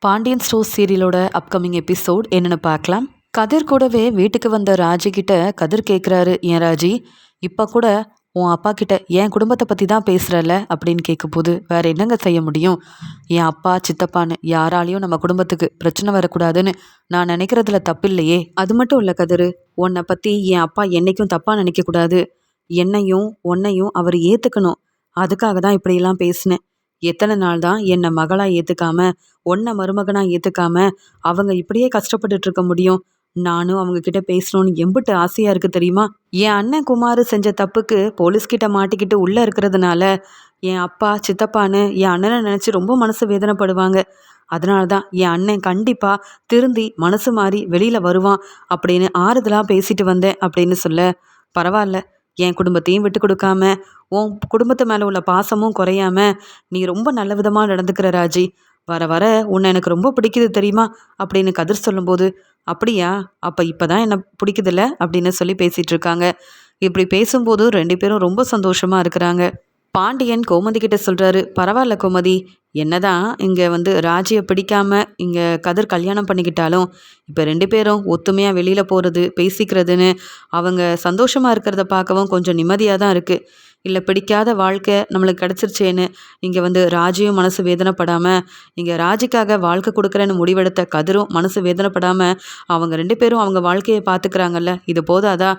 Pandian stores சீரியலோட upcoming episode என்னன்னு பார்க்கலாம். கதிர் கூடவே வீட்டுக்கு வந்த ராஜி கிட்ட கதிர் கேட்குறாரு, ஏன் ராஜி இப்போ கூட உன் அப்பா கிட்ட என் குடும்பத்தை பற்றி தான் பேசுகிறல்ல அப்படின்னு கேட்கும்போது, வேற என்னங்க செய்ய முடியும்? என் அப்பா சித்தப்பான்னு யாராலையும் நம்ம குடும்பத்துக்கு பிரச்சனை வரக்கூடாதுன்னு நான் நினைக்கிறதுல தப்பில்லையே. அது மட்டும் இல்லை கதிர், உன்னை பற்றி என் அப்பா என்னைக்கும் தப்பாக நினைக்கக்கூடாது. என்னையும் உன்னையும் அவர் ஏற்றுக்கணும். அதுக்காக தான் இப்படியெல்லாம் பேசினேன். எத்தனை நாள் தான் என்னை மகளா ஏற்றுக்காம உன்னை மருமகனா ஏற்றுக்காம அவங்க இப்படியே கஷ்டப்பட்டுட்டு இருக்க முடியும்? நானும் அவங்க கிட்ட பேசணும்னு எம்பிட்டு ஆசையா இருக்கு தெரியுமா? என் அண்ணன் குமார் செஞ்ச தப்புக்கு போலீஸ்கிட்ட மாட்டிக்கிட்டு உள்ள இருக்கிறதுனால என் அப்பா சித்தப்பான்னு என் அண்ணனை நினைச்சு ரொம்ப மனசு வேதனைப்படுவாங்க. அதனால தான் என் அண்ணன் கண்டிப்பா திருந்தி மனசு மாறி வெளியில வருவான் அப்படின்னு ஆறுதலா பேசிட்டு வந்தேன் அப்படின்னு சொல்ல, பரவாயில்ல, என் குடும்பத்தையும் விட்டு கொடுக்காம உன் குடும்பத்து மேல உள்ள பாசமும் குறையாம நீ ரொம்ப நல்ல விதமா நடந்துக்கிற ராஜி. வர வர உன்னை எனக்கு ரொம்ப பிடிக்குது தெரியுமா அப்படின்னு கதிர் சொல்லும்போது, அப்படியா, அப்ப இப்பதான் என்ன பிடிக்குதுல்ல அப்படின்னு சொல்லி பேசிட்டு இருக்காங்க. இப்படி பேசும்போது ரெண்டு பேரும் ரொம்ப சந்தோஷமா இருக்கிறாங்க. பாண்டியன் கோமதி கிட்ட சொல்றாரு, பரவாயில்ல கோமதி, என்னதான் இங்க ராஜியை பிடிக்காம இங்க கதிர் கல்யாணம் பண்ணிக்கிட்டாலும் இப்ப ரெண்டு பேரும் ஒத்துமையா வெளியில போறது பேசிக்கிறதுன்னு அவங்க சந்தோஷமா இருக்கிறத பார்க்கவும் கொஞ்சம் நிம்மதியா தான் இருக்கு. இல்லை, பிடிக்காத வாழ்க்கை நம்மளுக்கு கிடச்சிருச்சேன்னு இங்கே ராஜியும் மனசு வேதனைப்படாமல் இங்கே ராஜிக்காக வாழ்க்கை கொடுக்குறேன்னு முடிவெடுத்த கதிரும் மனசு வேதனைப்படாமல் அவங்க ரெண்டு பேரும் அவங்க வாழ்க்கையை பார்த்துக்கிறாங்கல்ல, இது போதாதா?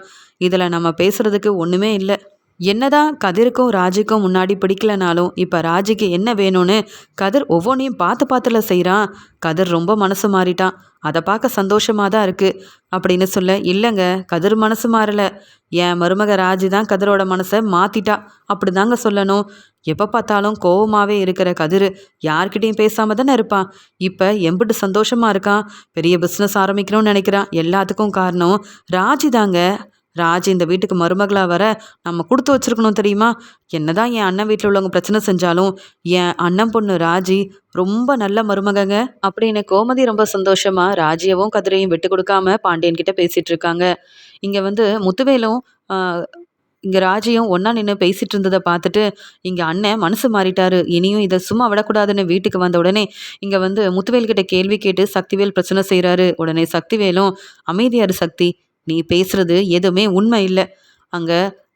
இதில் நம்ம பேசுகிறதுக்கு ஒன்றுமே இல்லை. என்னதான் கதிருக்கும் ராஜிக்கும் முன்னாடி பிடிக்கலனாலும் இப்போ ராஜிக்கு என்ன வேணும்னு கதிர் ஒவ்வொன்றையும் பார்த்து பார்த்துல செய்கிறான். கதிர் ரொம்ப மனசு மாறிட்டான். அதை பார்க்க சந்தோஷமாக தான் இருக்குது அப்படின்னு சொல்ல, இல்லைங்க, கதிர் மனசு மாறலை, என் மருமக ராஜி தான் கதிரோட மனசை மாற்றிட்டா அப்படி தாங்க சொல்லணும். எப்போ பார்த்தாலும் கோவமாகவே இருக்கிற கதிர் யார்கிட்டையும் பேசாமல் தானே இருப்பான். இப்போ எம்பிட்டு சந்தோஷமாக இருக்கான். பெரிய பிஸ்னஸ் ஆரம்பிக்கணும்னு நினைக்கிறான். எல்லாத்துக்கும் காரணம் ராஜி தாங்க. ராஜி இந்த வீட்டுக்கு மருமகளாக வர நம்ம கொடுத்து வச்சிருக்கணும் தெரியுமா? என்னதான் என் அண்ணன் வீட்டில் உள்ளவங்க பிரச்சனை செஞ்சாலும் என் அண்ணன் பொண்ணு ராஜி ரொம்ப நல்ல மருமகங்க அப்படின்னு கோமதி ரொம்ப சந்தோஷமா ராஜியவும் கதிரையும் விட்டு கொடுக்காம பாண்டியன் கிட்ட பேசிட்டு இருக்காங்க. இங்க முத்துவேலும் இங்க ராஜியும் ஒன்னா நின்று பேசிட்டு இருந்ததை பார்த்துட்டு இங்க அண்ணன் மனசு மாறிட்டாரு. இனியும் இதை சும்மா விடக்கூடாதுன்னு வீட்டுக்கு வந்த உடனே இங்க முத்துவேல் கிட்ட கேள்வி கேட்டு சக்திவேல் பிரச்சனை செய்யறாரு. உடனே சக்திவேலும், அமைதியாரு சக்தி, நீ பேசுறது எதுவுமே உண்மை இல்லை. அங்க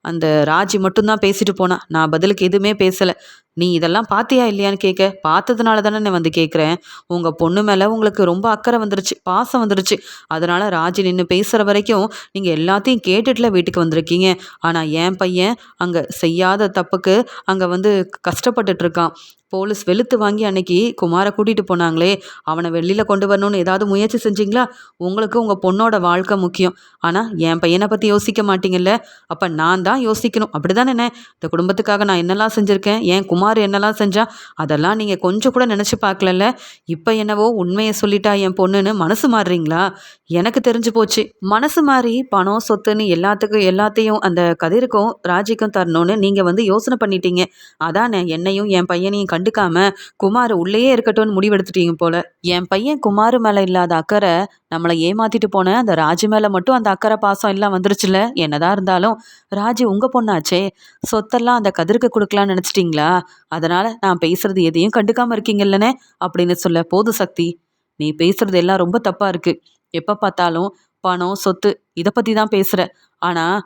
அந்த ராஜி மட்டும்தான் பேசிட்டு போனா, நான் பதிலுக்கு எதுவுமே பேசலை. நீ இதெல்லாம் பார்த்தியா இல்லையான்னு கேட்க, பார்த்ததுனால தானே நான் கேட்குறேன். உங்கள் பொண்ணு மேலே உங்களுக்கு ரொம்ப அக்கறை வந்துருச்சு, பாசம் வந்துருச்சு. அதனால ராஜி நின்று பேசுகிற வரைக்கும் நீங்கள் எல்லாத்தையும் கேட்டுட்டுல வீட்டுக்கு வந்திருக்கீங்க. ஆனால் என் பையன் அங்கே செய்யாத தப்புக்கு அங்கே கஷ்டப்பட்டுட்டு இருக்கான். போலீஸ் வெளுத்து வாங்கி அன்னைக்கு குமாரை கூட்டிகிட்டு போனாங்களே, அவனை வெளியில் கொண்டு வரணும்னு ஏதாவது முயற்சி செஞ்சீங்களா? உங்களுக்கு உங்கள் பொண்ணோட வாழ்க்கை முக்கியம். ஆனால் என் பையனை பற்றி யோசிக்க மாட்டீங்கல்ல. அப்போ நான் தான் யோசிக்கணும், அப்படி தானே? இந்த குடும்பத்துக்காக நான் என்னெல்லாம் செஞ்சுருக்கேன், என் குமார் என்னெல்லாம் செஞ்சா, அதெல்லாம் நீங்கள் கொஞ்சம் கூட நினச்சி பார்க்கலல்ல. இப்போ என்னவோ உண்மையை சொல்லிட்டா என் பொண்ணுன்னு மனசு மாறுறீங்களா? எனக்கு தெரிஞ்சு போச்சு. மனசு மாறி பணம் சொத்துன்னு எல்லாத்தையும் அந்த கதிருக்கும் ராஜிக்கும் தரணும்னு நீங்கள் யோசனை பண்ணிட்டீங்க. அதானே என்னையும் என் பையனையும் கண்டுக்காம குமார் உள்ளேயே இருக்கட்டும்னு முடிவெடுத்துட்டீங்க போல. என் பையன் குமார் மேலே இல்லாத அக்கறை நம்மளை ஏமாத்திட்டு போன அந்த ராஜி மேலே மட்டும் அந்த அக்கறை பாசம் எல்லாம் வந்துருச்சுல. என்னதான் இருந்தாலும் ராஜி உங்கள் பொண்ணாச்சே, சொத்தெல்லாம் அந்த கதிருக்கு கொடுக்கலான்னு நினச்சிட்டிங்களா? அதனால் நான் பேசுறது எதையும் கண்டுக்காமல் இருக்கீங்கல்லனே அப்படின்னு சொல்ல, போது சக்தி, நீ பேசுறது எல்லாம் ரொம்ப தப்பாக இருக்குது. எப்போ பார்த்தாலும் பணம் சொத்து இதை பற்றி தான் பேசுகிற. ஆனால்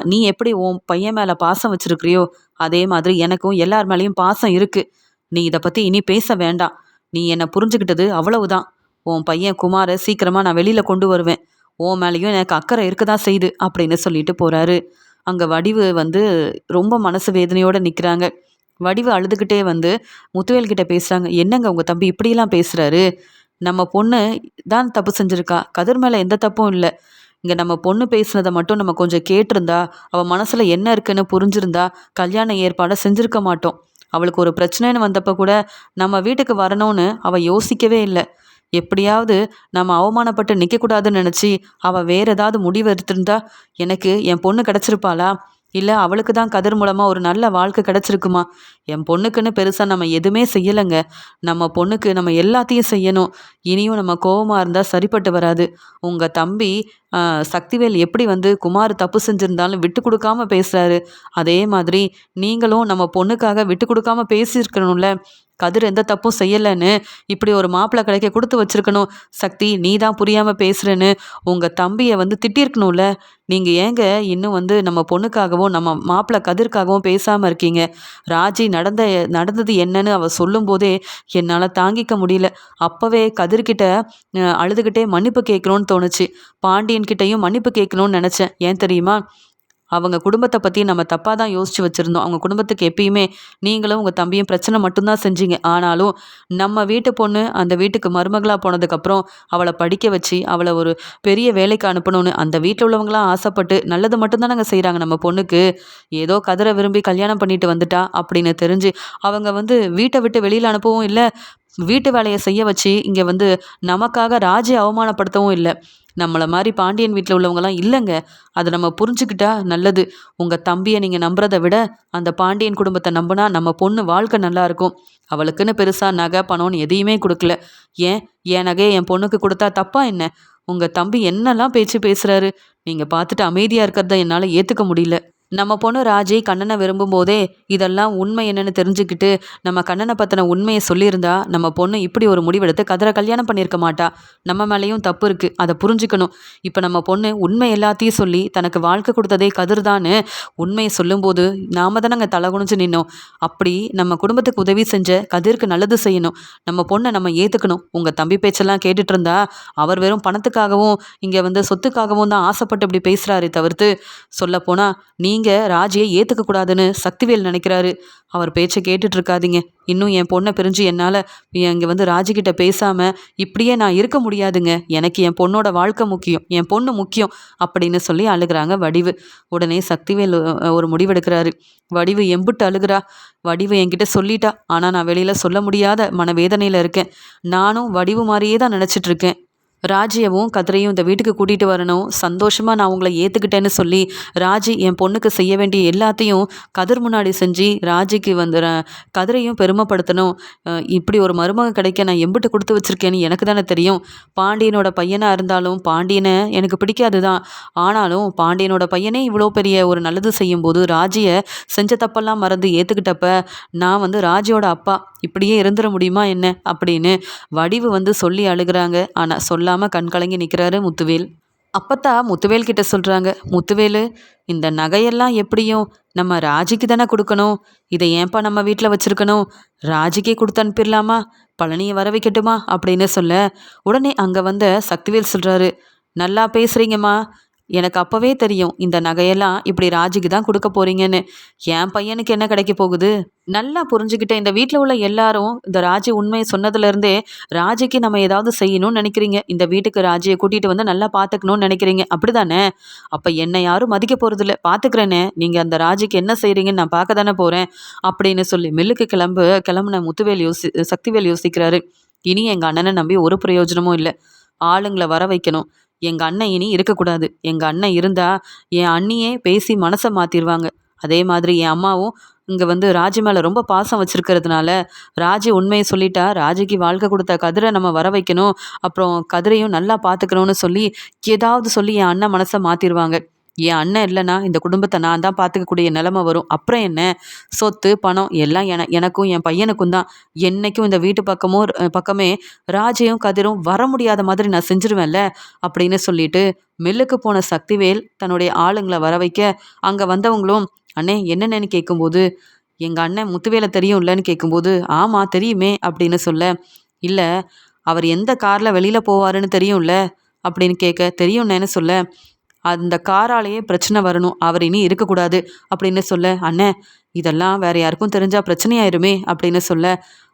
நீ எப்படி உன் பையன் மேலே பாசம் வச்சுருக்கிறியோ அதே மாதிரி எனக்கும் எல்லார் மேலேயும் பாசம் இருக்குது. நீ இதை பற்றி இனி பேச வேண்டாம். நீ என்னை புரிஞ்சுக்கிட்டது அவ்வளவுதான். உன் பையன் குமாரை சீக்கிரமாக நான் வெளியில் கொண்டு வருவேன். உன் மேலேயும் எனக்கு அக்கறை இருக்க தான் செய்யுது அப்படின்னு சொல்லிட்டு போகிறாரு. அங்கே வடிவு ரொம்ப மனசு வேதனையோடு நிற்கிறாங்க. வடிவு அழுதுகிட்டே முத்துவேல்கிட்ட பேசுகிறாங்க. என்னங்க உங்கள் தம்பி இப்படியெல்லாம் பேசுகிறாரு? நம்ம பொண்ணு தான் தப்பு செஞ்சுருக்கா, கதிர் மேலே எந்த தப்பும் இல்லை. இங்கே நம்ம பொண்ணு பேசுனதை மட்டும் நம்ம கொஞ்சம் கேட்டிருந்தா, அவள் மனசில் என்ன இருக்குன்னு புரிஞ்சிருந்தா கல்யாண ஏற்பாடை செஞ்சுருக்க மாட்டோம். அவளுக்கு ஒரு பிரச்சனைன்னு வந்தப்போ கூட நம்ம வீட்டுக்கு வரணும்னு அவள் யோசிக்கவே இல்லை. எப்படியாவது நம்ம அவமானப்பட்டு நிற்கக்கூடாதுன்னு நினச்சி அவள் வேறு ஏதாவது முடிவு எடுத்திருந்தா எனக்கு என் பொண்ணு கிடச்சிருப்பாளா? இல்லை அவளுக்கு தான் கதிர் மூலமாக ஒரு நல்ல வாழ்க்கை கிடச்சிருக்குமா? என் பொண்ணுக்குன்னு பெருசாக நம்ம எதுவுமே செய்யலைங்க. நம்ம பொண்ணுக்கு நம்ம எல்லாத்தையும் செய்யணும். இனியும் நம்ம கோவமாக இருந்தால் சரிப்பட்டு வராது. உங்கள் தம்பி சக்திவேல் எப்படி வந்து குமார் தப்பு செஞ்சிருந்தாலும் விட்டு கொடுக்காம பேசுறாரு, அதே மாதிரி நீங்களும் நம்ம பொண்ணுக்காக விட்டு கொடுக்காம பேசியிருக்கணும்ல. கதிர் எந்த தப்பும் செய்யலைன்னு இப்படி ஒரு மாப்பிள்ளை கிடைக்க கொடுத்து வச்சிருக்கணும். சக்தி, நீ தான் புரியாம பேசுறேன்னு உங்க தம்பியை வந்து திட்டியிருக்கணும்ல. நீங்க ஏங்க இன்னும் வந்து நம்ம பொண்ணுக்காகவும் நம்ம மாப்பிள்ளை கதிர்க்காகவும் பேசாம இருக்கீங்க? ராஜி நடந்தது என்னன்னு அவ சொல்லும்போதே என்னால் தாங்கிக்க முடியல. அப்பவே கதிர்கிட்ட அழுதுகிட்டே மன்னிப்பு கேட்கணும்னு தோணுச்சு. பாண்டியன் கிட்டயும் மன்னிப்பு கேட்கணும்னு நினச்சேன். ஏன் தெரியுமா? அவங்க குடும்பத்தை பற்றி நம்ம தப்பாக தான் யோசிச்சு வச்சுருந்தோம். அவங்க குடும்பத்துக்கு எப்பயுமே நீங்களும் உங்கள் தம்பியும் பிரச்சனை மட்டும்தான் செஞ்சீங்க. ஆனாலும் நம்ம வீட்டு பொண்ணு அந்த வீட்டுக்கு மருமகளாக போனதுக்கப்புறம் அவளை படிக்க வச்சு அவளை ஒரு பெரிய வேலைக்கு அனுப்பணும்னு அந்த வீட்டில் உள்ளவங்களாம் ஆசைப்பட்டு நல்லது மட்டும்தானங்க செய்கிறாங்க நம்ம பொண்ணுக்கு. ஏதோ கதிரை விரும்பி கல்யாணம் பண்ணிட்டு வந்துட்டா அப்படின்னு தெரிஞ்சு அவங்க வந்து வீட்டை விட்டு வெளியில் அனுப்பவும் இல்லை, வீட்டு வேலையை செய்ய வச்சு இங்கே வந்து நமக்காக ராஜி அவமானப்படுத்தவும் இல்லை. நம்மளை மாதிரி பாண்டியன் வீட்டில் உள்ளவங்கலாம் இல்லைங்க. அதை நம்ம புரிஞ்சுக்கிட்டா நல்லது. உங்கள் தம்பியை நீங்கள் நம்புறதை விட அந்த பாண்டியன் குடும்பத்தை நம்பினா நம்ம பொண்ணு வாழ்க்கை நல்லா இருக்கும். அவளுக்குன்னு பெருசாக நகை பணம்னு எதையுமே கொடுக்கல. ஏன் என் நகையை என் பொண்ணுக்கு கொடுத்தா தப்பா என்ன? உங்கள் தம்பி என்னெல்லாம் பேச்சு பேசுகிறாரு. நீங்கள் பார்த்துட்டு அமைதியாக இருக்கிறத என்னால் ஏற்றுக்க முடியல. நம்ம பொண்ணு ராஜி கண்ணனை விரும்பும் போதே இதெல்லாம் உண்மை என்னன்னு தெரிஞ்சுக்கிட்டு நம்ம கண்ணனை பற்றின உண்மையை சொல்லியிருந்தா நம்ம பொண்ணு இப்படி ஒரு முடிவெடுத்து கதிரை கல்யாணம் பண்ணியிருக்க மாட்டா. நம்ம மேலேயும் தப்பு இருக்குது, அதை புரிஞ்சுக்கணும். இப்போ நம்ம பொண்ணு உண்மை எல்லாத்தையும் சொல்லி தனக்கு வாழ்க்கை கொடுத்ததே கதிர் தான்னு உண்மையை சொல்லும்போது நாம தானங்க தலை குனிஞ்சு நின்னோம். அப்படி நம்ம குடும்பத்துக்கு உதவி செஞ்ச கதிருக்கு நல்லது செய்யணும். நம்ம பொண்ணை நம்ம ஏற்றுக்கணும். உங்கள் தம்பி பேச்செல்லாம் கேட்டுட்டு இருந்தா அவர் வெறும் பணத்துக்காகவும் இங்கே வந்து சொத்துக்காகவும் தான் ஆசைப்பட்டு இப்படி பேசுகிறாரே தவிர்த்து சொல்லப்போனால் நீங்கள் ராஜியை ஏற்றுக்க கூடாதுன்னு சக்திவேல் நினைக்கிறாரு. அவர் பேச்சை கேட்டுட்டு இருக்காதீங்க. இன்னும் என் பொண்ணை பிரிஞ்சு என்னால் இங்கே வந்து ராஜிக்கிட்ட பேசாமல் இப்படியே நான் இருக்க முடியாதுங்க. எனக்கு என் பொண்ணோட வாழ்க்கை முக்கியம், என் பொண்ணு முக்கியம் அப்படின்னு சொல்லி அழுகிறாங்க வடிவு. உடனே சக்திவேல் ஒரு முடிவெடுக்கிறாரு. வடிவு எம்புட்டு அழுகிறா. வடிவு என்கிட்ட சொல்லிட்டா, ஆனால் நான் வெளியில் சொல்ல முடியாத மனவேதனையில் இருக்கேன். நானும் வடிவு மாதிரியே தான் நினச்சிட்டு இருக்கேன். ராஜியவும் கதிரையும் இந்த வீட்டுக்கு கூட்டிகிட்டு வரணும், சந்தோஷமாக நான் உங்களை ஏற்றுக்கிட்டேன்னு சொல்லி ராஜி என் பொண்ணுக்கு செய்ய வேண்டிய எல்லாத்தையும் கதிர் முன்னாடி செஞ்சு ராஜிக்கு வந்து கதிரையும் பெருமைப்படுத்தணும். இப்படி ஒரு மருமக கிடைக்க நான் எம்பிட்டு கொடுத்து வச்சுருக்கேன்னு எனக்கு தானே தெரியும். பாண்டியனோட பையனாக இருந்தாலும் பாண்டியனை எனக்கு பிடிக்காது தான். ஆனாலும் பாண்டியனோட பையனே இவ்வளோ பெரிய ஒரு நல்லது செய்யும்போது ராஜியை செஞ்ச தப்பெல்லாம் மறந்து ஏற்றுக்கிட்டப்ப நான் வந்து ராஜியோட அப்பா இப்படியே இருந்துட முடியுமா என்ன அப்படின்னு வடிவு வந்து சொல்லி அழுகிறாங்க. ஆனால் சொல்லாமல் கண் கலங்கி நிற்கிறாரு முத்துவேல். அப்பத்தான் முத்துவேல் கிட்ட சொல்கிறாங்க, முத்துவேலு, இந்த நகையெல்லாம் எப்படியும் நம்ம ராஜிக்கு தானே கொடுக்கணும். இதை ஏன்பா நம்ம வீட்டில் வச்சுருக்கணும்? ராஜிக்கே கொடுத்து அனுப்பிடலாமா? பழனியை வர வைக்கட்டுமா அப்படின்னு சொல்ல உடனே அங்கே வந்த சக்திவேல் சொல்கிறாரு, நல்லா பேசுகிறீங்கம்மா. எனக்கு அப்போவே தெரியும் இந்த நகையெல்லாம் இப்படி ராஜிக்கு தான் கொடுக்க போறீங்கன்னு. என் பையனுக்கு என்ன கிடைக்க போகுது? நல்லா புரிஞ்சுக்கிட்டேன். இந்த வீட்டில் உள்ள எல்லாரும் இந்த ராஜி உண்மையை சொன்னதுலேருந்தே ராஜிக்கு நம்ம ஏதாவது செய்யணும்னு நினைக்கிறீங்க. இந்த வீட்டுக்கு ராஜியை கூட்டிகிட்டு வந்து நல்லா பார்த்துக்கணும்னு நினைக்கிறீங்க, அப்படிதானே? அப்போ என்னை யாரும் மதிக்க போகிறதில்ல, பார்த்துக்கிறேனே. நீங்கள் அந்த ராஜிக்கு என்ன செய்கிறீங்கன்னு நான் பார்க்க தானே போகிறேன் அப்படின்னு சொல்லி மில்லுக்கு கிளம்புன முத்துவேல் சக்திவேல் யோசிக்கிறாரு. இனி எங்கள் அண்ணனை நம்பி ஒரு பிரயோஜனமும் இல்லை. ஆளுங்களை வர வைக்கணும். எங்கள் அண்ணன் இனி இருக்கக்கூடாது. எங்கள் அண்ணன் இருந்தால் என் அண்ணியே பேசி மனசை மாற்றிடுவாங்க. அதே மாதிரி என் அம்மாவும் இங்கே வந்து ராஜி மேலே ரொம்ப பாசம் வச்சுருக்கிறதுனால ராஜி உண்மையை சொல்லிட்டா ராஜிக்கு வாழ்க்கை கொடுத்த கதிரை நம்ம வர வைக்கணும், அப்புறம் கதிரையும் நல்லா பார்த்துக்கணும்னு சொல்லி ஏதாவது சொல்லி என் அண்ணன் மனசை மாற்றிடுவாங்க. என் அண்ணன் இல்லைன்னா இந்த குடும்பத்தை நான் தான் பார்த்துக்கக்கூடிய நிலைமை வரும். அப்புறம் என்ன? சொத்து பணம் எல்லாம் எனக்கும் என் பையனுக்கும் தான். என்றைக்கும் இந்த வீட்டு பக்கமே ராஜையும் கதிரும் வர முடியாத மாதிரி நான் செஞ்சிருவேன்ல அப்படின்னு சொல்லிட்டு மில்லுக்கு போன சக்திவேல் தன்னுடைய ஆளுங்களை வர வைக்க அங்கே வந்தவங்களும் அண்ணே என்னென்னு கேட்கும்போது, எங்கள் அண்ணன் முத்துவேலை தெரியும் இல்லைன்னு கேட்கும்போது, ஆமாம் தெரியுமே அப்படின்னு சொல்ல, இல்லை அவர் எந்த காரில் வெளியில் போவாருன்னு தெரியும்ல அப்படின்னு கேட்க, தெரியும்னேன்னு சொல்ல, அந்த காராலேயே பிரச்சனை வரணும், அவர் இனி இருக்கக்கூடாது அப்படின்னு சொல்ல, அண்ணே இதெல்லாம் வேற யாருக்கும் தெரிஞ்சா பிரச்சனையாயிருமே அப்படின்னு சொல்ல,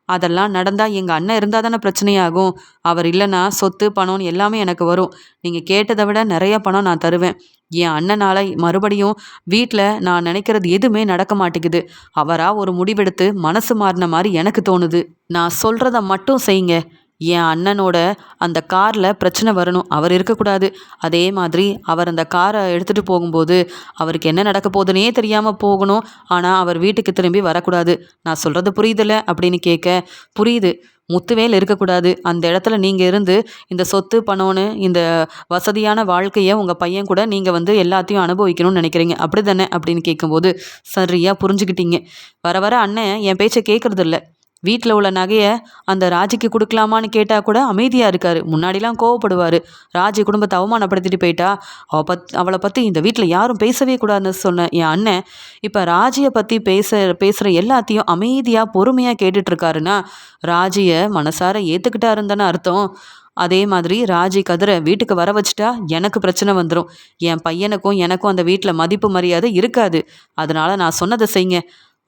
அதெல்லாம் நடந்தால் எங்கள் அண்ணன் இருந்தால் தானே பிரச்சனையாகும். அவர் இல்லைன்னா சொத்து பணம்னு எல்லாமே எனக்கு வரும். நீங்கள் கேட்டதை விட நிறைய பணம் நான் தருவேன். என் அண்ணனால் மறுபடியும் வீட்டில் நான் நினைக்கிறது எதுவுமே நடக்க மாட்டேங்குது. அவராக ஒரு முடிவெடுத்து மனசு மாறின மாதிரி எனக்கு தோணுது. நான் சொல்கிறத மட்டும் செய்யுங்க. என் அண்ணனோட அந்த காரில் பிரச்சனை வரணும், அவர் இருக்கக்கூடாது. அதே மாதிரி அவர் அந்த காரை எடுத்துகிட்டு போகும்போது அவருக்கு என்ன நடக்க போகுதுன்னே தெரியாமல் போகணும். ஆனால் அவர் வீட்டுக்கு திரும்பி வரக்கூடாது. நான் சொல்கிறது புரியுதில்ல அப்படின்னு கேட்க, புரியுது, முத்துவேல் இருக்கக்கூடாது. அந்த இடத்துல நீங்கள் இருந்து இந்த சொத்து பணம்னு இந்த வசதியான வாழ்க்கையை உங்கள் பையன் கூட நீங்கள் வந்து எல்லாத்தையும் அனுபவிக்கணும்னு நினைக்கிறீங்க, அப்படி தானே அப்படின்னு கேட்கும்போது, சரியாக புரிஞ்சுக்கிட்டீங்க. வர வர அண்ணன் என் பேச்சை கேட்குறதில்ல. வீட்டில் உள்ள நகையை அந்த ராஜிக்கு கொடுக்கலாமான்னு கேட்டால் கூட அமைதியாக இருக்கார். முன்னாடிலாம் கோவப்படுவார். ராஜி குடும்பத்தை அவமானப்படுத்திட்டு போயிட்டா, அவளை பற்றி இந்த வீட்டில் யாரும் பேசவே கூடாதுன்னு சொன்ன என் அண்ணன் இப்போ ராஜியை பற்றி பேசுகிற எல்லாத்தையும் அமைதியாக பொறுமையாக கேட்டுட்ருக்காருன்னா ராஜியை மனசார ஏற்றுக்கிட்டாருன்னு தானே அர்த்தம். அதே மாதிரி ராஜி கதிரை வீட்டுக்கு வர வச்சுட்டா எனக்கு பிரச்சனை வந்துடும். என் பையனுக்கும் எனக்கும் அந்த வீட்டில் மதிப்பு மரியாதை இருக்காது. அதனால் நான் சொன்னதை செய்யுங்க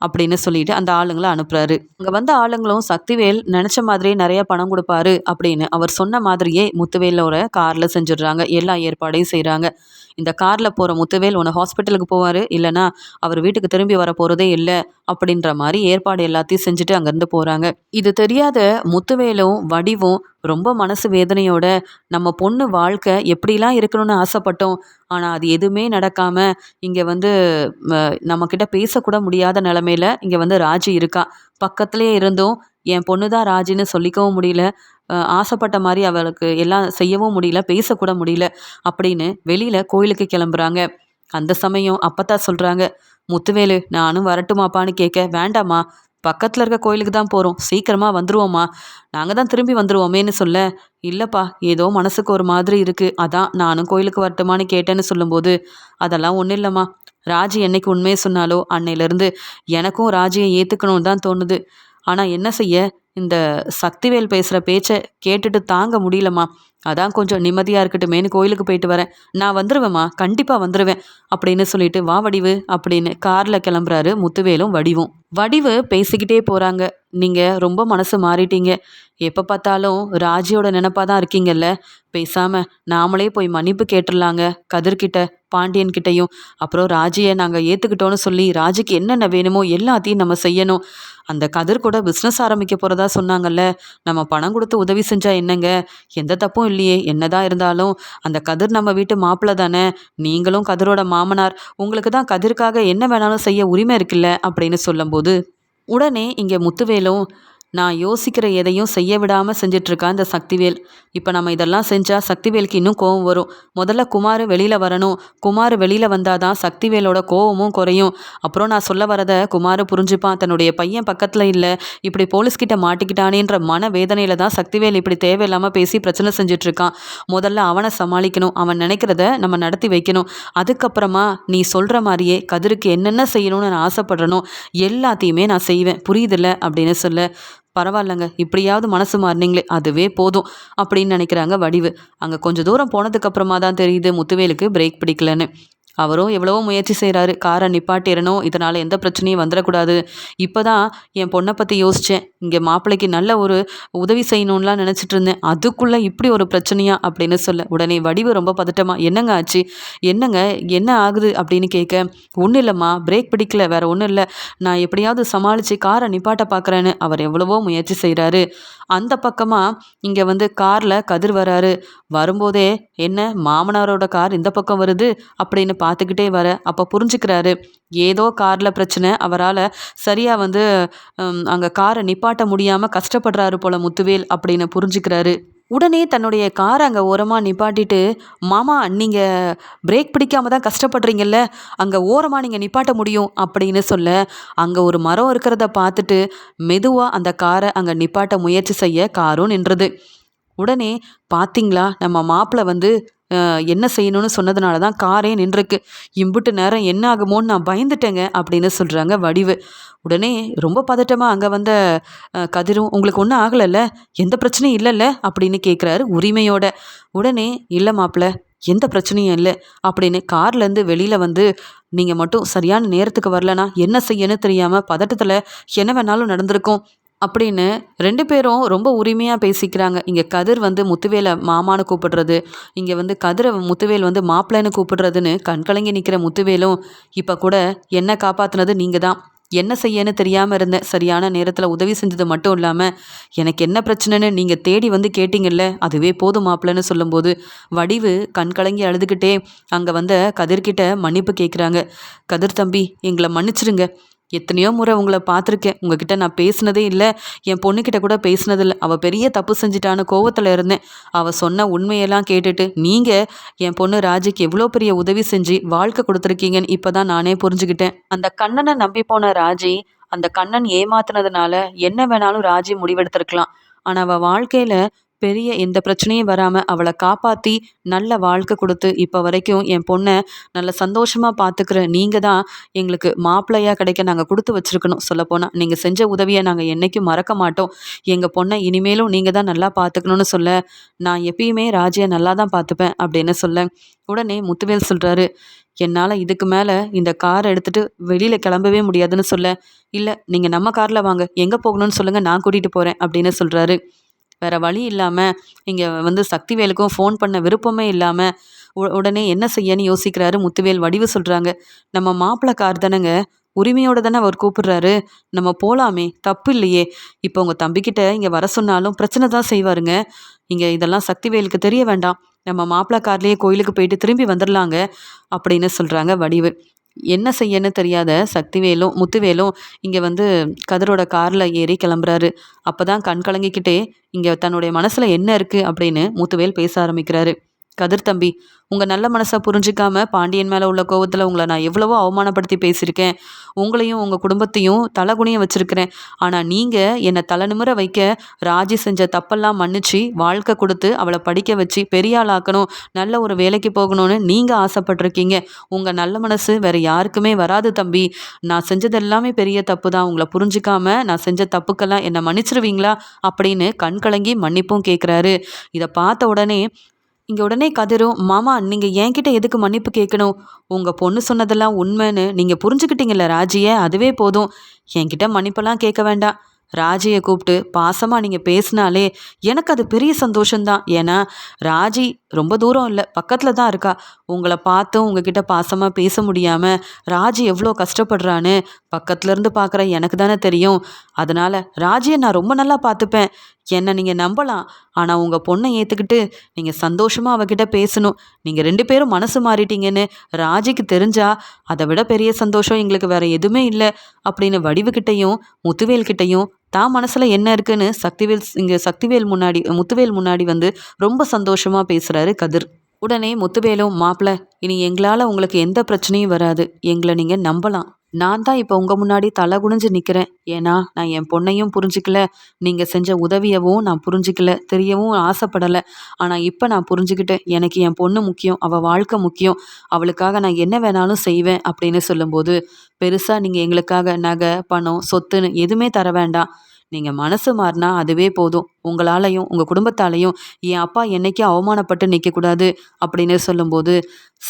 அப்படின்னு சொல்லிட்டு அந்த ஆளுங்களை அனுப்புறாரு. அங்கே வந்த ஆளுங்களும் சக்திவேல் நினச்ச மாதிரியே நிறைய பணம் கொடுப்பாரு அப்படின்னு அவர் சொன்ன மாதிரியே முத்துவேலோட காரில் செஞ்சிடுறாங்க. எல்லா ஏற்பாடையும் செய்கிறாங்க. இந்த காரில் போகிற முத்துவேல் ஒன்று ஹாஸ்பிட்டலுக்கு போவார், இல்லைனா அவர் வீட்டுக்கு திரும்பி வர போகிறதே இல்லை அப்படின்ற மாதிரி ஏற்பாடு எல்லாத்தையும் செஞ்சுட்டு அங்கேருந்து போகிறாங்க. இது தெரியாத முத்துவேலும் வடிவும் ரொம்ப மனசு வேதனையோட நம்ம பொண்ணு வாழ்க்கை எப்படிலாம் இருக்கணும்னு ஆசைப்பட்டோம், ஆனால் அது எதுவுமே நடக்காமல் இங்கே வந்து நம்மக்கிட்ட பேசக்கூட முடியாத நிலமையில இங்கே வந்து ராஜி இருக்கா. பக்கத்துலேயே இருந்தும் என் பொண்ணு தான் ராஜின்னு சொல்லிக்கவும் முடியல, ஆசைப்பட்ட மாதிரி அவளுக்கு எல்லாம் செய்யவும் முடியல, பேசக்கூட முடியல அப்படின்னு வெளியில் கோயிலுக்கு கிளம்புறாங்க. அந்த சமயம் அப்பத்தான் சொல்கிறாங்க, முத்துவேலு நானும் வரட்டுமாப்பான்னு கேட்க, வேண்டாம்மா, பக்கத்தில் இருக்க கோயிலுக்கு தான் போகிறோம், சீக்கிரமாக வந்துருவோம்மா, நாங்கள் தான் திரும்பி வந்துருவோமேன்னு சொல்ல, இல்லைப்பா ஏதோ மனசுக்கு ஒரு மாதிரி இருக்குது, அதான் நானும் கோயிலுக்கு வரட்டுமான்னு கேட்டேன்னு சொல்லும்போது, அதெல்லாம் ஒன்றும் இல்லைம்மா, ராஜி என்னைக்கு உண்மையை சொன்னாலோ அன்னையிலேருந்து எனக்கும் ராஜியை ஏற்றுக்கணும்னு தான் தோணுது. ஆனால் என்ன செய்ய, இந்த சக்திவேல் பேசுகிற பேச்சை கேட்டுட்டு தாங்க முடியலம்மா, அதான் கொஞ்சம் நிம்மதியாக இருக்கட்டுமேனு கோயிலுக்கு போயிட்டு வரேன், நான் வந்துடுவேம்மா, கண்டிப்பாக வந்துடுவேன் அப்படின்னு சொல்லிட்டு வா வடிவு அப்படின்னு காரில் கிளம்புறாரு முத்துவேலும் வடிவும். வடிவு பேசிக்கிட்டே போகிறாங்க, நீங்கள் ரொம்ப மனசு மாறிட்டீங்க, எப்போ பார்த்தாலும் ராஜியோட நினப்பாக தான் இருக்கீங்கல்ல, பேசாமல் நாமளே போய் மன்னிப்பு கேட்டுடலாங்க கதிர்கிட்ட பாண்டியன்கிட்டையும். அப்புறம் ராஜியை நாங்கள் ஏற்றுக்கிட்டோன்னு சொல்லி ராஜிக்கு என்னென்ன வேணுமோ எல்லாத்தையும் நம்ம செய்யணும். அந்த கதிர் கூட பிஸ்னஸ் ஆரம்பிக்க போகிறதா சொன்னாங்கல்ல, நம்ம பணம் கொடுத்து உதவி செஞ்சால் என்னங்க, எந்த தப்பும் இல்லையே, என்னதான் இருந்தாலும் அந்த கதிர் நம்ம வீட்டு மாப்பிள்ளை தானே, நீங்களும் கதிரோட மாமனார், உங்களுக்கு தான் கதிர்க்காக என்ன வேணாலும் செய்ய உரிமை இருக்குல்ல அப்படின்னு சொல்லும்போது, உடனே இங்கே முத்துவேலும், நான் யோசிக்கிற எதையும் செய்ய விடாமல் செஞ்சிட்ருக்கா இந்த சக்திவேல், இப்போ நம்ம இதெல்லாம் செஞ்சால் சக்திவேலுக்கு இன்னும் கோவம் வரும், முதல்ல குமார் வெளியில் வரணும், குமார் வெளியில் வந்தால் தான் சக்திவேலோட கோவமும் குறையும், அப்புறம் நான் சொல்ல வரதை குமார் புரிஞ்சுப்பான், தன்னுடைய பையன் பக்கத்தில் இல்லை, இப்படி போலீஸ்கிட்ட மாட்டிக்கிட்டானேன்ற மன வேதனையில் தான் சக்திவேல் இப்படி தேவையில்லாமல் பேசி பிரச்சனை செஞ்சிட்ருக்கான், முதல்ல அவனை சமாளிக்கணும், அவன் நினைக்கிறத நம்ம நடத்தி வைக்கணும், அதுக்கப்புறமா நீ சொல்கிற மாதிரியே கதிருக்கு என்னென்ன செய்யணும்னு நான் ஆசைப்படுறனோ எல்லாத்தையுமே நான் செய்வேன், புரியுதில்ல அப்படின்னு சொல்ல, பரவாயில்லைங்க, இப்படியாவது மனசு மாறினீங்களே அதுவே போதும் அப்படின்னு நினைக்கிறாங்க வடிவு. அங்கே கொஞ்சம் தூரம் போனதுக்கப்புறமா தான் தெரியுது முத்துவேலுக்கு பிரேக் பிடிக்கலன்னு. அவரும் எவ்வளவோ முயற்சி செய்கிறாரு, காரை நிப்பாட்டிடணும், இதனால் எந்த பிரச்சனையும் வந்துடக்கூடாது, இப்போ தான் என் பொண்ணை பற்றி யோசித்தேன், இங்கே மாப்பிள்ளைக்கு நல்ல ஒரு உதவி செய்யணும்லாம் நினச்சிட்டு இருந்தேன், அதுக்குள்ளே இப்படி ஒரு பிரச்சனையா அப்படின்னு சொல்ல, உடனே வடிவு ரொம்ப பதட்டமாக, என்னங்க ஆச்சு, என்னங்க என்ன ஆகுது அப்படின்னு கேட்க, ஒன்றும் இல்லைம்மா, பிரேக் பிடிக்கல, வேறு ஒன்றும் இல்லை, நான் எப்படியாவது சமாளித்து காரை நிப்பாட்ட பார்க்குறேன்னு அவர் எவ்வளவோ முயற்சி செய்கிறாரு. அந்த பக்கமாக இங்கே வந்து காரில் கதிர் வராரு. வரும்போதே என்ன மாமனாரோட கார் இந்த பக்கம் வருது அப்படின்னு பார்த்துக்கிட்டே வர, அப்போ புரிஞ்சுக்கிறாரு ஏதோ காரில் பிரச்சனை, அவரால் சரியாக வந்து அங்கே காரை நிப்பாட்ட முடியாமல் கஷ்டப்படுறாரு போல முத்துவேல் அப்படின்னு புரிஞ்சுக்கிறாரு. உடனே தன்னுடைய காரை அங்கே ஓரமாக நிப்பாட்டிட்டு, மாமா நீங்கள் பிரேக் பிடிக்காம தான் கஷ்டப்படுறீங்கல்ல, அங்கே ஓரமாக நீங்கள் நிப்பாட்ட முடியும் அப்படின்னு சொல்ல, அங்கே ஒரு மரம் இருக்கிறத பார்த்துட்டு மெதுவாக அந்த காரை அங்கே நிப்பாட்ட முயற்சி செய்ய காரும் நின்றுது. உடனே பார்த்தீங்களா நம்ம மாப்பிள்ளை வந்து என்ன செய்யணும்னு சொன்னதுனால தான் காரே நின்றுருக்கு, இம்புட்டு நேரம் என்ன ஆகுமோன்னு நான் பயந்துட்டேங்க அப்படின்னு சொல்கிறாங்க வடிவு. உடனே ரொம்ப பதட்டமாக அங்கே வந்த கதிரும், உங்களுக்கு ஒன்றும் ஆகலைல்ல, எந்த பிரச்சனையும் இல்லைல்ல அப்படின்னு கேட்குறாரு உரிமையோட. உடனே இல்லை மாப்பிள்ளை, எந்த பிரச்சனையும் இல்லை அப்படின்னு கார்லேருந்து வெளியில் வந்து, நீங்கள் மட்டும் சரியான நேரத்துக்கு வரலனா என்ன செய்யன்னு தெரியாமல் பதட்டத்தில் என்ன வேணாலும் நடந்திருக்கும் அப்படின்னு 2 பேரும் ரொம்ப உரிமையாக பேசிக்கிறாங்க. இங்கே கதிர் வந்து முத்துவேலை மாமான்னு கூப்பிடுறது, இங்கே வந்து கதிரை முத்துவேல் வந்து மாப்பிள்ளைன்னு கூப்பிடுறதுன்னு கண்கலங்கி நிற்கிற முத்துவேலும், இப்போ கூட என்ன காப்பாற்றினது நீங்கள் தான், என்ன செய்யன்னு தெரியாமல் இருந்தேன். சரியான நேரத்தில் உதவி செஞ்சது மட்டும் இல்லாமல் எனக்கு என்ன பிரச்சனைன்னு நீங்கள் தேடி வந்து கேட்டீங்கல்ல, அதுவே போதும் மாப்பிள்ளன்னு சொல்லும்போது வடிவு கண் கலங்கி அழுதுகிட்டே அங்கே வந்த கதிர்கிட்ட மன்னிப்பு கேட்குறாங்க. கதிர் தம்பி, எங்களை மன்னிச்சிருங்க. எத்தனையோ முறை உங்களை பார்த்துருக்கேன். உங்ககிட்ட நான் பேசினதே இல்லை. என் பொண்ணுக்கிட்ட கூட பேசினதில்லை. அவள் பெரிய தப்பு செஞ்சிட்டான்னு கோவத்தில் இருந்தேன். அவள் சொன்ன உண்மையெல்லாம் கேட்டுட்டு நீங்கள் என் பொண்ணு ராஜிக்கு எவ்வளோ பெரிய உதவி செஞ்சு வாழ்க்கை கொடுத்துருக்கீங்கன்னு இப்போ தான் நானே புரிஞ்சுக்கிட்டேன். அந்த கண்ணனை நம்பி போன ராஜி, அந்த கண்ணன் ஏமாத்துனதுனால என்ன வேணாலும் ராஜி முடிவெடுத்திருக்கலாம். ஆனால் அவள் வாழ்க்கையில் பெரிய எந்த பிரச்சனையும் வராமல் அவளை காப்பாற்றி நல்ல வாழ்க்கை கொடுத்து இப்போ வரைக்கும் என் பொண்ணை நல்ல சந்தோஷமாக பார்த்துக்கிற நீங்கள் தான் எங்களுக்கு மாப்பிள்ளையாக கிடைக்க நாங்கள் கொடுத்து வச்சுருக்கணும். சொல்லப்போனால் நீங்கள் செஞ்ச உதவியை நாங்கள் என்றைக்கும் மறக்க மாட்டோம். எங்கள் பொண்ணை இனிமேலும் நீங்கள் தான் நல்லா பார்த்துக்கணும்னு சொல்ல, நான் எப்பயுமே ராஜியை நல்லா தான் பார்த்துப்பேன் அப்படின்னு சொல்ல, உடனே முத்துவேல் சொல்கிறாரு, என்னால் இதுக்கு மேலே இந்த காரை எடுத்துகிட்டு வெளியில் கிளம்பவே முடியாதுன்னு சொல்ல, இல்லை நீங்கள் நம்ம காரில் வாங்க, எங்கே போகணும்னு சொல்லுங்கள், நான் கூட்டிகிட்டு போகிறேன் அப்படின்னு சொல்கிறாரு. வேற வழி இல்லாமல் இங்கே வந்து சக்திவேலுக்கும் ஃபோன் பண்ண விருப்பமே இல்லாமல் உடனே என்ன செய்யன்னு யோசிக்கிறாரு முத்துவேல். வடிவு சொல்கிறாங்க, நம்ம மாப்பிள்ளை கார் தானேங்க, உரிமையோடு தானே அவர் கூப்பிடுறாரு, நம்ம போகலாமே, தப்பு இல்லையே. இப்போ உங்கள் தம்பிக்கிட்ட இங்கே வர சொன்னாலும் பிரச்சனை தான் செய்வாருங்க. இங்கே இதெல்லாம் சக்திவேலுக்கு தெரிய வேண்டாம். நம்ம மாப்பிள்ளை கார்லேயே கோயிலுக்கு போயிட்டு திரும்பி வந்துடலாங்க அப்படின்னு சொல்கிறாங்க வடிவு. என்ன செய்யன்னு தெரியாத சக்திவேலும் முத்துவேலும் இங்கே வந்து கதிரோட காரில் ஏறி கிளம்புறாரு. அப்போ தான் கண் கலங்கிக்கிட்டே இங்கே தன்னுடைய மனசில் என்ன இருக்குது அப்படின்னு முத்துவேல் பேச ஆரம்பிக்கிறாரு. கதிர் தம்பி, உங்கள் நல்ல மனசை புரிஞ்சிக்காம பாண்டியன் மேலே உள்ள கோவத்தில் உங்களை நான் எவ்வளவோ அவமானப்படுத்தி பேசியிருக்கேன். உங்களையும் உங்கள் குடும்பத்தையும் தலைகுனிய வச்சுருக்கிறேன். ஆனால் நீங்கள் என்னை தலை நிமிர வைக்க ராஜி செஞ்ச தப்பெல்லாம் மன்னிச்சு வாழ்க்கை கொடுத்து அவளை படிக்க வச்சு பெரிய ஆளாக்கணும், நல்ல ஒரு வேலைக்கு போகணும்னு நீங்கள் ஆசைப்பட்டிருக்கீங்க. உங்கள் நல்ல மனசு வேறு யாருக்குமே வராது தம்பி. நான் செஞ்சது எல்லாமே பெரிய தப்பு தான். உங்களை புரிஞ்சிக்காம நான் செஞ்ச தப்புக்கெல்லாம் என்னை மன்னிச்சிருவீங்களா அப்படின்னு கண் கலங்கி மன்னிப்பும் கேட்குறாரு. இதை பார்த்த உடனே உடனே கதிரும், மாமா நீங்கள் என்கிட்ட எதுக்கு மன்னிப்பு கேட்கணும்? உங்கள் பொண்ணு சொன்னதெல்லாம் உண்மைன்னு நீங்கள் புரிஞ்சுக்கிட்டீங்கல்ல ராஜியை, அதுவே போதும். என்கிட்ட மன்னிப்பெல்லாம் கேட்க வேண்டாம். ராஜியை கூப்பிட்டு பாசமாக நீங்கள் பேசினாலே எனக்கு அது பெரிய சந்தோஷம்தான். ஏன்னா ராஜி ரொம்ப தூரம் இல்லை, பக்கத்தில் தான் இருக்கா. உங்களை பார்த்தும் உங்ககிட்ட பாசமாக பேச முடியாமல் ராஜி எவ்வளோ கஷ்டப்படுறான்னு பக்கத்துலேருந்து பார்க்குற எனக்கு தானே தெரியும். அதனால் ராஜியை நான் ரொம்ப நல்லா பார்த்துப்பேன். என்னை நீங்கள் நம்பலாம். ஆனால் உங்கள் பொண்ணை ஏற்றுக்கிட்டு நீங்கள் சந்தோஷமாக அவகிட்ட பேசணும். நீங்கள் 2 பேரும் மனசு மாறிட்டீங்கன்னு ராஜிக்கு தெரிஞ்சா அதை விட பெரிய சந்தோஷம் எங்களுக்கு வேறு எதுவுமே இல்லை அப்படின்னு வடிவுக்கிட்டையும் முத்துவேல்கிட்டையும் தான் மனசில் என்ன இருக்குன்னு முத்துவேல் முன்னாடி வந்து ரொம்ப சந்தோஷமாக பேசுகிறாரு கதிர். உடனே முத்துவேலும், மாப்பிள்ள, இனி எங்களால் உங்களுக்கு எந்த பிரச்சனையும் வராது. எங்களை நீங்கள் நம்பலாம். நான் தான் இப்போ உங்கள் முன்னாடி தலை குனிஞ்சு நிற்கிறேன். ஏன்னா நான் என் பொண்ணையும் புரிஞ்சிக்கல, நீங்கள் செஞ்ச உதவியவும் நான் புரிஞ்சிக்கல, தெரியவும் ஆசைப்படலை. ஆனால் இப்போ நான் புரிஞ்சுக்கிட்டேன். எனக்கு என் பொண்ணு முக்கியம், அவள் வாழ்க்கை முக்கியம். அவளுக்காக நான் என்ன வேணாலும் செய்வேன் அப்படின்னு சொல்லும்போது, பெருசாக நீங்கள் எங்களுக்காக நகை பணம் சொத்துன்னு எதுவுமே தர வேண்டாம். நீங்கள் மனசு மாறினா அதுவே போதும். உங்களாலையும் உங்கள் குடும்பத்தாலையும் என் அப்பா என்னைக்கும் அவமானப்பட்டு நிற்கக்கூடாது அப்படின்னு சொல்லும்போது,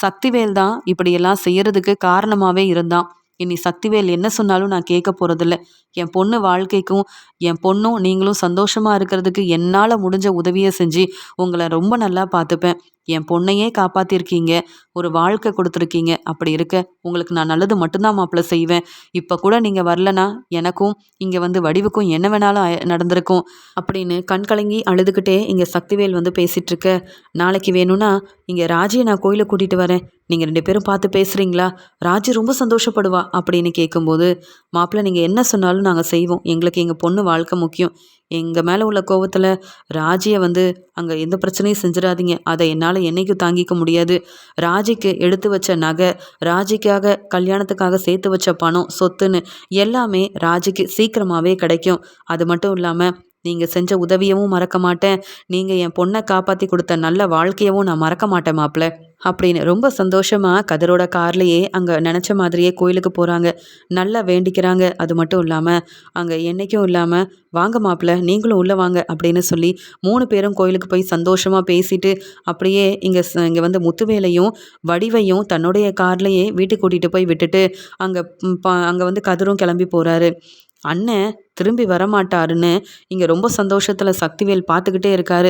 சக்திவேல் தான் இப்படியெல்லாம் செய்யறதுக்கு காரணமாகவே இருந்தான். இனி சக்திவேல் என்ன சொன்னாலும் நான் கேட்க போகிறதில்ல. என் பொண்ணு வாழ்க்கைக்கும் என் பொண்ணும் நீங்களும் சந்தோஷமாக இருக்கிறதுக்கு என்னால் முடிஞ்ச உதவியை செஞ்சு உங்களை ரொம்ப நல்லா பார்த்துப்பேன். என் பொண்ணையே காப்பாற்றிருக்கீங்க, ஒரு வாழ்க்கை கொடுத்துருக்கீங்க. அப்படி இருக்க உங்களுக்கு நான் நல்லது மட்டும்தான் மாப்பிள்ள செய்வேன். இப்போ கூட நீங்கள் வரலனா எனக்கும் இங்கே வந்து வடிவுக்கும் என்ன வேணாலும் நடந்திருக்கும் அப்படின்னு கண் கலங்கி அழுதுகிட்டே இங்கே சக்திவேல் வந்து பேசிகிட்ருக்க, நாளைக்கு வேணும்னா இங்கே ராஜியை நான் கோயிலுக்கு கூட்டிகிட்டு வரேன், நீங்கள் 2 பேரும் பார்த்து பேசுகிறீங்களா? ராஜி ரொம்ப சந்தோஷப்படுவா அப்படின்னு கேட்கும்போது, மாப்பிள்ள நீங்கள் என்ன சொன்னாலும் நாங்கள் செய்வோம். எங்களுக்கு எங்கள் பொண்ணு வாழ்க்கை முக்கியம். எங்கள் மேலே உள்ள கோவத்தில் ராஜியை வந்து அங்கே எந்த பிரச்சனையும் செஞ்சிடாதீங்க. அதை என்னால் என்றைக்கும் தாங்கிக்க முடியாது. ராஜிக்கு எடுத்து வச்ச நகை, ராஜிக்காக கல்யாணத்துக்காக சேர்த்து வச்ச பணம் சொத்துன்னு எல்லாமே ராஜிக்கு சீக்கிரமாகவே கிடைக்கும். அது மட்டும் இல்லாமல் நீங்கள் செஞ்ச உதவியவும் மறக்க மாட்டேன், நீங்கள் என் பொண்ணை காப்பாற்றி கொடுத்த நல்ல வாழ்க்கையவும் நான் மறக்க மாட்டேன் மாப்பிள்ள அப்படின்னு ரொம்ப சந்தோஷமாக கதிரோட கார்லேயே அங்கே நினச்ச மாதிரியே கோயிலுக்கு போகிறாங்க. நல்லா வேண்டிக்கிறாங்க. அது மட்டும் இல்லாமல் அங்கே என்றைக்கும் இல்லாமல், வாங்க மாப்பிள்ள நீங்களும் உள்ளே வாங்க அப்படின்னு சொல்லி 3 பேரும் கோயிலுக்கு போய் சந்தோஷமாக பேசிட்டு அப்படியே இங்கே வந்து முத்துவேலையும் வடிவையும் தன்னுடைய கார்லேயே வீட்டுக்கு கூட்டிகிட்டு போய் விட்டுட்டு அங்கே வந்து கதிரும் கிளம்பி போகிறாரு. அண்ணன் திரும்பி வரமாட்டாருன்னு இங்கே ரொம்ப சந்தோஷத்தில் சக்திவேல் பார்த்துக்கிட்டே இருக்காரு.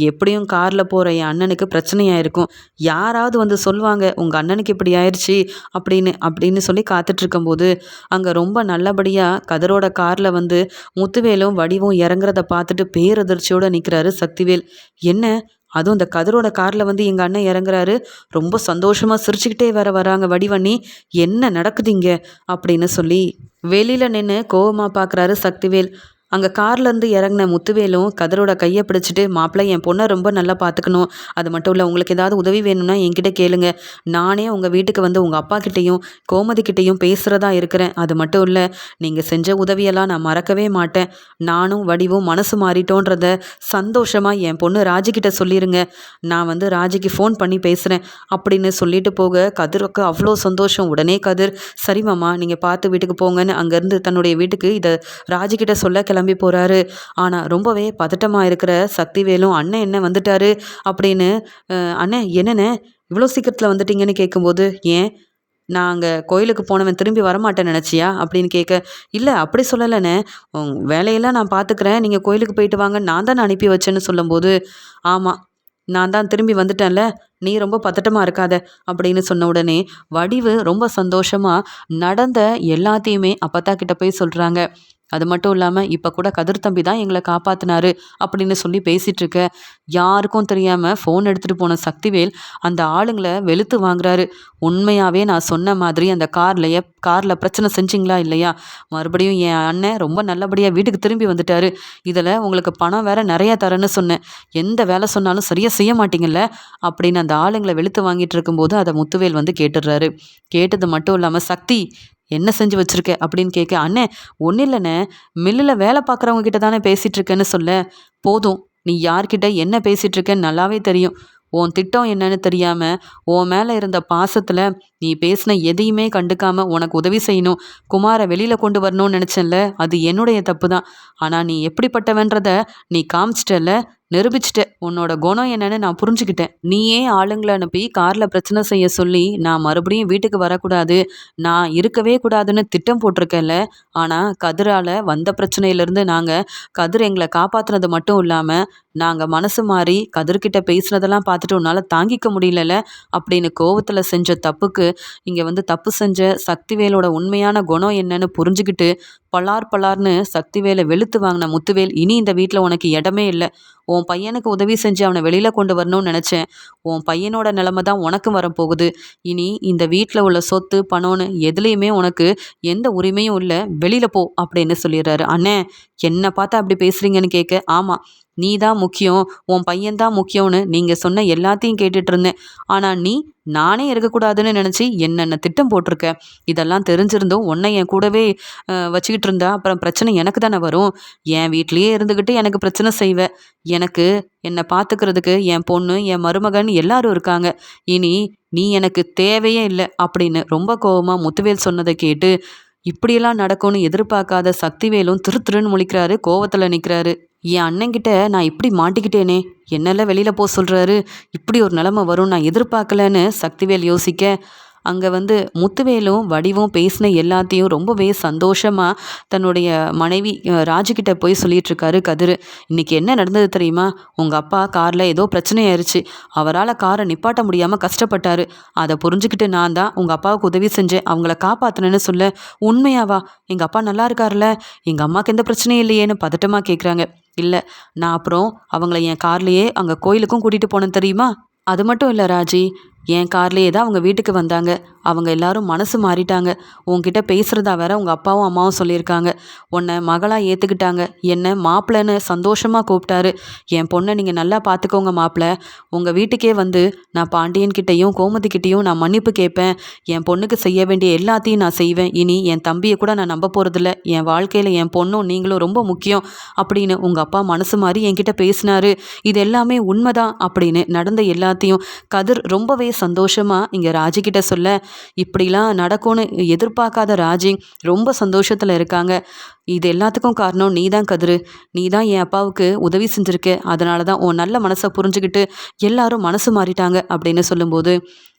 எப்படியும் காரில் போகிற என் அண்ணனுக்கு பிரச்சனையாக இருக்கும். யாராவது வந்து சொல்லுவாங்க உங்கள் அண்ணனுக்கு இப்படி ஆயிடுச்சு அப்படின்னு சொல்லி காத்துட்ருக்கும்போது அங்கே ரொம்ப நல்லபடியாக கதிரோட காரில் வந்து முத்துவேலும் வடிவும் இறங்குறத பார்த்துட்டு பேரதிர்ச்சியோடு நிற்கிறாரு சக்திவேல். என்ன அதுவும் இந்த கதிரோட காரில் வந்து எங்கள் அண்ணன் இறங்குறாரு. ரொம்ப சந்தோஷமாக சிரிச்சுக்கிட்டே வராங்க வடிவண்ணி. என்ன நடக்குதுங்க அப்படின்னு சொல்லி வெளியில் நின்று கோவமாக பார்க்குறாரு சக்திவேல். அங்கே கார்லேருந்து இறங்கின முத்துவேலும் கதிரோட கையை பிடிச்சிட்டு, மாப்பிள்ளை என் பொண்ணை ரொம்ப நல்லா பார்த்துக்கணும். அது மட்டும் இல்லை, உங்களுக்கு ஏதாவது உதவி வேணும்னா என்கிட்ட கேளுங்க. நானே உங்கள் வீட்டுக்கு வந்து உங்கள் அப்பா கிட்டேயும் கோமதிக்கிட்டேயும் பேசுகிறதா இருக்கிறேன். அது மட்டும் இல்லை, நீங்கள் செஞ்ச உதவியெல்லாம் நான் மறக்கவே மாட்டேன். நானும் வடிவும் மனசு மாறிட்டோன்றத சந்தோஷமாக என் பொண்ணு ராஜிக்கிட்ட சொல்லிடுங்க. நான் வந்து ராஜிக்கு ஃபோன் பண்ணி பேசுகிறேன் அப்படின்னு சொல்லிட்டு போக கதிருக்கு அவ்வளோ சந்தோஷம். உடனே கதிர், சரி மாமா நீங்கள் பார்த்து வீட்டுக்கு போங்கன்னு அங்கேருந்து தன்னுடைய வீட்டுக்கு இதை ராஜிக்கிட்ட சொல்ல கிளம்பி போகிறாரு. ஆனால் ரொம்பவே பதட்டமாக இருக்கிற சக்திவேலும் அண்ணன் என்ன வந்துட்டாரு அப்படின்னு, அண்ணன் என்னண்ணே இவ்வளோ சீக்கிரத்தில் வந்துட்டீங்கன்னு கேட்கும்போது, ஏன் நான் அங்கே கோயிலுக்கு போனவன் திரும்பி வரமாட்டேன் நினச்சியா அப்படின்னு கேட்க, இல்லை அப்படி சொல்லலைண்ணே, வேலையெல்லாம் நான் பார்த்துக்கிறேன், நீங்கள் கோயிலுக்கு போயிட்டு வாங்க நான் தான் அனுப்பி வச்சேன்னு சொல்லும்போது, ஆமாம் நான் தான் திரும்பி வந்துட்டேன்ல, நீ ரொம்ப பதட்டமாக இருக்காத அப்படின்னு சொன்ன உடனே வடிவு ரொம்ப சந்தோஷமாக நடந்த எல்லாத்தையுமே அப்பத்தா கிட்ட போய் சொல்கிறாங்க. அது மட்டும் இல்லாமல் இப்போ கூட கதிர் தம்பி தான் எங்களை காப்பாற்றினாரு அப்படின்னு சொல்லி பேசிகிட்ருக்க, யாருக்கும் தெரியாமல் ஃபோன் எடுத்துகிட்டு போன சக்திவேல் அந்த ஆளுங்களை வெளுத்து வாங்குறாரு. உண்மையாகவே நான் சொன்ன மாதிரி அந்த காரில் பிரச்சனை செஞ்சிங்களா இல்லையா? மறுபடியும் என் அண்ணன் ரொம்ப நல்லபடியாக வீட்டுக்கு திரும்பி வந்துட்டாரு. இதில் உங்களுக்கு பணம் வேற நிறையா தரேன்னு சொன்னேன். எந்த வேலை சொன்னாலும் சரியாக செய்ய மாட்டீங்கல்ல அப்படின்னு அந்த ஆளுங்களை வெளுத்து வாங்கிட்டு இருக்கும்போது அதை முத்துவேல் வந்து கேட்டுடுறாரு. கேட்டது மட்டும் இல்லாமல், சக்தி என்ன செஞ்சு வச்சுருக்க அப்படின்னு கேட்க, அண்ணே ஒன்றும் இல்லைண்ணே, மில்லில் வேலை பார்க்குறவங்க கிட்ட தானே பேசிகிட்டு இருக்கேன்னு சொல்ல, போதும் நீ யார்கிட்ட என்ன பேசிகிட்டு இருக்கேன்னு நல்லாவே தெரியும். உன் திட்டம் என்னன்னு தெரியாமல் உன் மேலே இருந்த பாசத்தில் நீ பேசின எதையுமே கண்டுக்காமல் உனக்கு உதவி செய்யணும், குமாரை வெளியில் கொண்டு வரணும்னு நினச்சேன்ல, அது என்னுடைய தப்பு தான். ஆனால் நீ எப்படிப்பட்டவன்றத நீ காமிச்சிட்டல, நிரூபிச்சிட்ட. உன்னோட குணம் என்னன்னு நான் புரிஞ்சுக்கிட்டேன். நீயே ஆளுங்களை அனுப்பி காரில் பிரச்சனை செய்ய சொல்லி நான் மறுபடியும் வீட்டுக்கு வரக்கூடாது, நான் இருக்கவே கூடாதுன்னு திட்டம் போட்டிருக்கேன்ல. ஆனால் கதிரால் வந்த பிரச்சனையிலேருந்து கதிர் எங்களை காப்பாற்றுனது மட்டும் இல்லாமல் நாங்கள் மனசு மாறி கதிர்கிட்ட பேசுனதெல்லாம் பார்த்துட்டு உன்னால் தாங்கிக்க முடியலல்ல அப்படின்னு கோவத்தில் செஞ்ச தப்புக்கு இங்கே வந்து தப்பு செஞ்ச சக்திவேலோட உண்மையான குணம் என்னன்னு புரிஞ்சுக்கிட்டு பலார்னு சக்திவேலை வெளுத்து வாங்கின முத்துவேல், இனி இந்த வீட்டில் உனக்கு இடமே இல்லை. உன் பையனுக்கு உதவி செஞ்சு அவனை வெளியில் கொண்டு வரணும்னு நினச்சேன். உன் பையனோட நிலமை தான் உனக்கும் வரப்போகுது. இனி இந்த வீட்டில் உள்ள சொத்து பணம்னு எதுலேயுமே உனக்கு எந்த உரிமையும் இல்லை, வெளியில் போ அப்படின்னு சொல்லிடுறாரு. அண்ணே என்னை பார்த்தா அப்படி பேசுகிறீங்கன்னு கேட்க, ஆமாம் நீ தான் முக்கியம், உன் பையன்தான் முக்கியம்னு நீங்கள் சொன்ன எல்லாத்தையும் கேட்டுட்டு இருந்தேன். ஆனால் நீ நானே இருக்கக்கூடாதுன்னு நினச்சி என்னென்ன திட்டம் போட்டிருக்க. இதெல்லாம் தெரிஞ்சிருந்தும் உன்னை என் கூடவே வச்சுக்கிட்டு இருந்தா அப்புறம் பிரச்சனை எனக்கு தானே வரும். என் வீட்லேயே இருந்துக்கிட்டு எனக்கு பிரச்சனை செய்வேன். எனக்கு என்னை பார்த்துக்கிறதுக்கு என் பொண்ணு என் மருமகன் எல்லாரும் இருக்காங்க. இனி நீ எனக்கு தேவையே இல்லை அப்படின்னு ரொம்ப கோபமாக முத்துவேல் சொன்னதை கேட்டு, இப்படியெல்லாம் நடக்கும்னு எதிர்பார்க்காத சக்திவேலும் திருன்னு முழிக்கிறாரு, கோவத்தில் நிற்கிறாரு. என் அண்ணங்கிட்ட நான் இப்படி மாட்டிக்கிட்டேனே, என்னெல்லாம் வெளியில் போக சொல்கிறாரு, இப்படி ஒரு நிலமை வரும் நான் எதிர்பார்க்கலன்னு சக்திவேல் யோசிக்க, அங்கே வந்து முத்துவேலும் வடிவும் பேசின எல்லாத்தையும் ரொம்பவே சந்தோஷமாக தன்னுடைய மனைவி ராஜுக்கிட்ட போய் சொல்லிகிட்ருக்காரு கதிர். இன்றைக்கி என்ன நடந்தது தெரியுமா? உங்கள் அப்பா காரில் ஏதோ பிரச்சனை ஆயிடுச்சு, அவரால் காரை நிப்பாட்ட முடியாமல் கஷ்டப்பட்டார். அதை புரிஞ்சுக்கிட்டு நான் தான் உங்கள் அப்பாவுக்கு உதவி செஞ்சேன், அவங்கள காப்பாற்றினேன்னு சொல்ல, உண்மையாவா? எங்கள் அப்பா நல்லா இருக்கார்ல, எங்கள் அம்மாவுக்கு எந்த பிரச்சனையும் இல்லையேன்னு பதட்டமாக கேட்குறாங்க. இல்லை, நான் அப்புறம் அவங்கள என் கார்லேயே அங்கே கோயிலுக்கும் கூட்டிகிட்டு போனேன் தெரியுமா? அது மட்டும் இல்லை ராஜி, என் கார்லேயே தான் அவங்க வீட்டுக்கு வந்தாங்க. அவங்க எல்லாரும் மனசு மாறிட்டாங்க. உன்கிட்ட பேசுகிறதா வேற உங்கள் அப்பாவும் அம்மாவும் சொல்லியிருக்காங்க. உன்னை மகளாக ஏற்றுக்கிட்டாங்க. என்னை மாப்பிள்ளைன்னு சந்தோஷமாக கூப்பிட்டாரு. என் பொண்ணை நீங்கள் நல்லா பார்த்துக்கோங்க மாப்பிள்ளை. உங்கள் வீட்டுக்கே வந்து நான் பாண்டியன்கிட்டையும் கோமதிக்கிட்டையும் நான் மன்னிப்பு கேட்பேன். என் பொண்ணுக்கு செய்ய வேண்டிய எல்லாத்தையும் நான் செய்வேன். இனி என் தம்பியை கூட நான் நம்ப போகிறதில்ல. என் வாழ்க்கையில் என் பொண்ணும் நீங்களும் ரொம்ப முக்கியம் அப்படின்னு உங்கள் அப்பா மனசு மாறி என்கிட்ட பேசினாரு. இது எல்லாமே உண்மைதான் அப்படின்னு நடந்த எல்லாத்தையும் கதிர் ரொம்பவே சந்தோஷமாக இங்கே ராஜிக்கிட்ட சொல்ல, இப்படிலாம் நடக்கும்னு எதிர்பார்க்காத ராஜி ரொம்ப சந்தோஷத்தில் இருக்காங்க. இது எல்லாத்துக்கும் காரணம் நீ தான் கதிர். நீ தான் என் அப்பாவுக்கு உதவி செஞ்சுருக்க. அதனால தான் உன் நல்ல மனசை புரிஞ்சுக்கிட்டு எல்லாரும் மனசு மாறிட்டாங்க அப்படின்னு சொல்லும்போது,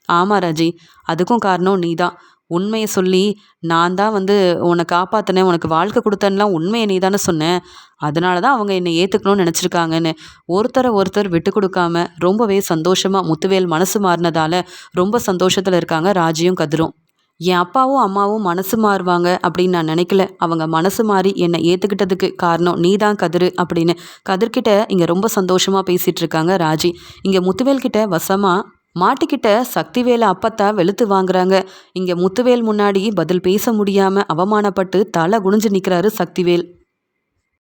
ஆமாம் ராஜி, அதுக்கும் காரணம் நீ தான். உண்மைய சொல்லி நான் தான் வந்து உன்னை காப்பாத்தினேன், உனக்கு வாழ்க்கை குடுத்தேன்லாம் உண்மைய நீ தானே சொன்ன. அதனால தான் அவங்க என்னை ஏத்துக்கணும்னு நெனச்சிருக்காங்கன்னு. ஒருத்தர ஒருத்தர் விட்டு குடுக்காம ரொம்பவே சந்தோஷமா முத்துவேல் மனசு மாறுனதால ரொம்ப சந்தோஷத்துல இருக்காங்க ராஜியும், கதிரும். என் அப்பாவும், அம்மாவும் மனசு மாறுவாங்க அப்படின்னு நான் நினைக்கல. அவங்க மனசு மாறி என்னை ஏத்துக்கிட்டதுக்கு காரணம் நீ தான் கதிரு அப்படின்னு கதிர்கிட்ட இங்க ரொம்ப சந்தோஷமா பேசிட்டு இருக்காங்க ராஜி. இங்க முத்துவேல் கிட்ட வசமா மாட்டிக்கிட்ட சக்திவேல அப்பத்தா வெளுத்து வாங்குறாங்க. இங்க முத்துவேல் முன்னாடி பதில் பேச முடியாம அவமானப்பட்டு தலை குனிஞ்சு நிக்கிறாரு சக்திவேல்.